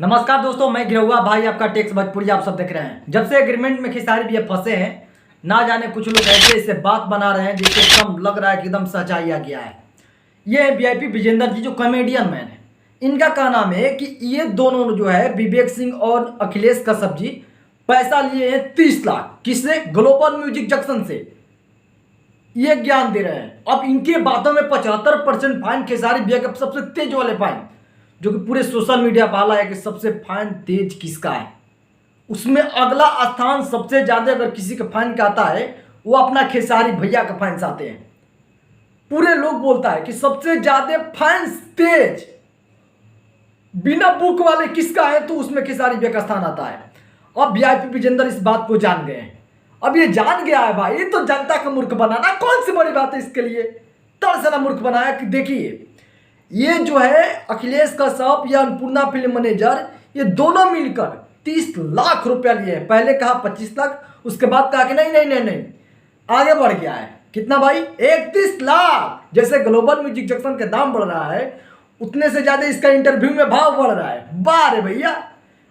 नमस्कार दोस्तों, मैं गिरहुआ भाई आपका टेक्स भोजपुरी आप सब देख रहे हैं। जब से एग्रीमेंट में खेसारी भी फंसे हैं, ना जाने कुछ लोग ऐसे ऐसे बात बना रहे हैं जिससे एकदम लग रहा है कि एकदम सच्चाई आ गया है। ये वीआईपी विजेंद्र जी जो कॉमेडियन मैन है, इनका कहना है कि ये दोनों जो है विवेक सिंह और अखिलेश कश्यप जी पैसा लिए हैं 30 लाख। किससे? ग्लोबल म्यूजिक जंक्शन से। ये ज्ञान दे रहे हैं। अब इनके बातों में 75% फाइन खेसारी भैया के सबसे तेज वाले फाइन, जो कि पूरे सोशल मीडिया पर हाला है कि सबसे फाइन तेज किसका है। उसमें अगला स्थान सबसे ज्यादा अगर किसी का फाइन का आता है, वो अपना खेसारी भैया का फाइन आते हैं। पूरे लोग बोलता है कि सबसे ज्यादा फाइन तेज बिना बुक वाले किसका है, तो उसमें खेसारी भैया का स्थान आता है। अब वीआईपी विजेंद्र इस बात को जान गए हैं। अब ये जान गया है भाई, तो जनता का मूर्ख बनाना कौन सी बड़ी बात है इसके लिए। तरसला मूर्ख बनाया कि देखिए, ये जो है अखिलेश कश्यप या अन्नपूर्णा फिल्म मैनेजर, ये दोनों मिलकर 30 लाख रुपया लिए हैं। पहले कहा 25 लाख, उसके बाद कहा कि नहीं नहीं नहीं नहीं, आगे बढ़ गया है। कितना भाई? 31 लाख। जैसे ग्लोबल म्यूजिक जंक्शन का दाम बढ़ रहा है, उतने से ज्यादा इसका इंटरव्यू में भाव बढ़ रहा है। वाह रे भैया।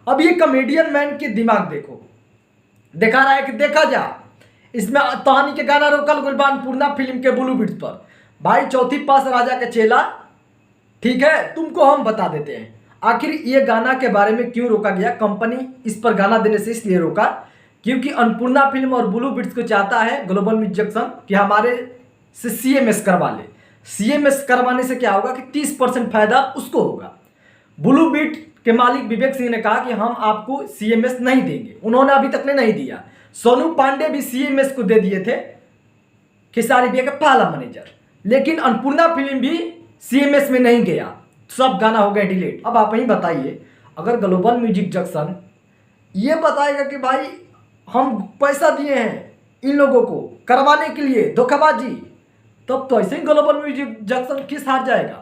अब ये कॉमेडियन मैन के दिमाग देखो, देखा रहा है कि देखा जा। इसमें कहानी के गाना रोकल गुलबान पूर्णा फिल्म के ब्लू बीट्स पर। भाई चौथी पास राजा के चेला, ठीक है, तुमको हम बता देते हैं आखिर ये गाना के बारे में क्यों रोका गया। कंपनी इस पर गाना देने से इसलिए रोका क्योंकि अन्नपूर्णा फिल्म और ब्लू बीट्स को चाहता है ग्लोबल म्यूजिक जंक्शन कि हमारे से सीएमएस करवा ले। सीएमएस करवाने से क्या होगा कि 30% फायदा उसको होगा। ब्लू बीट के मालिक विवेक सिंह ने कहा कि हम आपको सीएमएस नहीं देंगे, उन्होंने अभी तक ने नहीं दिया। सोनू पांडे भी सीएमएस को दे दिए थे, खेसारी भैया का पहला मैनेजर, लेकिन अन्नपूर्णा फिल्म भी सीएमएस में नहीं गया, सब गाना हो गया डिलीट। अब आप ही बताइए, अगर ग्लोबल म्यूजिक जंक्शन ये बताएगा कि भाई हम पैसा दिए हैं इन लोगों को करवाने के लिए धोखाबाजी, तब तो ऐसे ही ग्लोबल म्यूजिक जंक्शन किस हार जाएगा।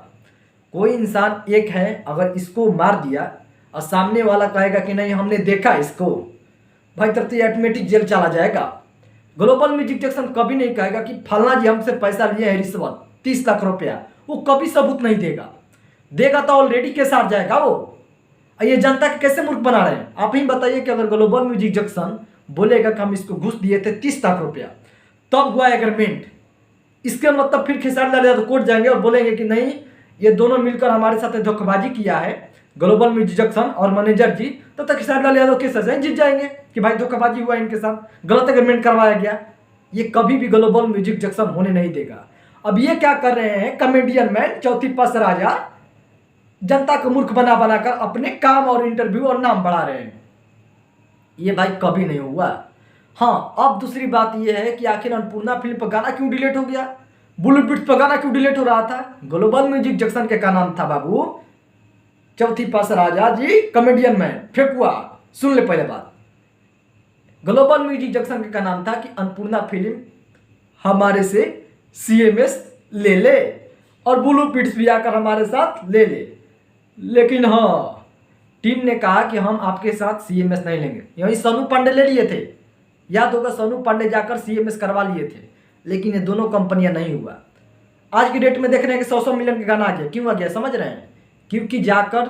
कोई इंसान एक है, अगर इसको मार दिया और सामने वाला कहेगा कि नहीं हमने देखा इसको, भाई तब तो ऑटोमेटिक जेल चला जाएगा। ग्लोबल म्यूजिक जंक्शन कभी नहीं कहेगा कि फलना जी हमसे पैसा लिए हैं रिश्वत 30 लाख रुपया, वो कभी सबूत नहीं देगा। देगा तो ऑलरेडी केस हार जाएगा वो। ये जनता के कैसे मूर्ख बना रहे हैं। आप ही बताइए कि अगर ग्लोबल म्यूजिक जंक्शन बोलेगा कि हम इसको घूस दिए थे 30 लाख रुपया, तब हुआ एग्रीमेंट, इसके मतलब फिर खेसारी लाल यादव कोर्ट जाएंगे और बोलेंगे कि नहीं ये दोनों मिलकर हमारे साथ धोखेबाजी किया है ग्लोबल म्यूजिक जंक्शन और मैनेजर जी, तब तक खेसारी लाल यादव के सजाएं जीत जाएंगे कि भाई धोखेबाजी हुआ इनके साथ, गलत एग्रीमेंट करवाया गया। ये कभी भी ग्लोबल म्यूजिक जंक्शन होने नहीं देगा। अब ये क्या कर रहे हैं कॉमेडियन मैन, चौथी पास राजा, जनता को मूर्ख बना बनाकर अपने काम और इंटरव्यू और नाम बढ़ा रहे हैं। ये भाई कभी नहीं हुआ। हाँ, अब दूसरी बात ये है कि आखिर अन्नपूर्णा फिल्म पर गाना क्यों डिलीट हो गया, ब्लू बीट्स पर गाना क्यों डिलीट हो रहा था। ग्लोबल म्यूजिक जंक्शन के का नाम था बाबू चौथी पास राजा जी कॉमेडियन मैन फेकुआ। सुन ले पहले बात, ग्लोबल म्यूजिक जंक्शन का नाम था कि अन्नपूर्णा फिल्म हमारे से सीएमएस ले ले और ब्लू बीट्स भी आकर हमारे साथ ले ले। लेकिन हाँ, टीम ने कहा कि हम आपके साथ सीएमएस नहीं लेंगे। यही सोनू पांडे ले लिए थे, याद होगा, सोनू पांडे जाकर सीएमएस करवा लिए थे, लेकिन ये दोनों कंपनियां नहीं हुआ। आज की डेट में देख रहे हैं कि 100 मिलियन का गाना आ गया। क्यों आ गया समझ रहे हैं? क्योंकि जाकर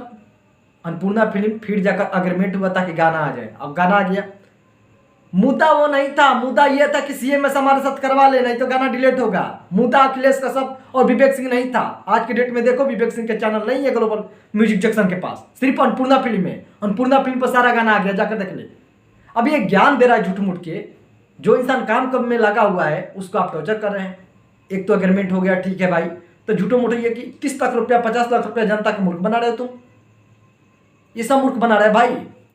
अन्नपूर्णा फिल्म फिर जाकर अग्रीमेंट हुआ था कि गाना आ जाए। अब गाना आ गया। मुद्दा वो नहीं था, मुद्दा ये था कि सीएमएस हमारे साथ करवा ले, नहीं तो गाना डिलीट होगा। मुद्दा अखिलेश कश्यप और विवेक सिंह नहीं था। आज की डेट में देखो विवेक सिंह के चैनल नहीं है ग्लोबल म्यूजिक जंक्शन के पास, सिर्फ अन्नपूर्णा फिल्म है। अन्नपूर्णा फिल्म पर सारा गाना आ गया, जाकर देख ले। अब ये ज्ञान दे रहा है झूठ मूठ के। जो इंसान काम कम में लगा हुआ है उसको आप टॉर्चर कर रहे हैं। एक तो एग्रीमेंट हो गया, ठीक है भाई, तो झूठो मूठो ये कि 30 लाख रुपया 50 लाख रुपया जनता को मूर्ख बना रहे हो तुम। ये सब मूर्ख बना रहे हैं भाई।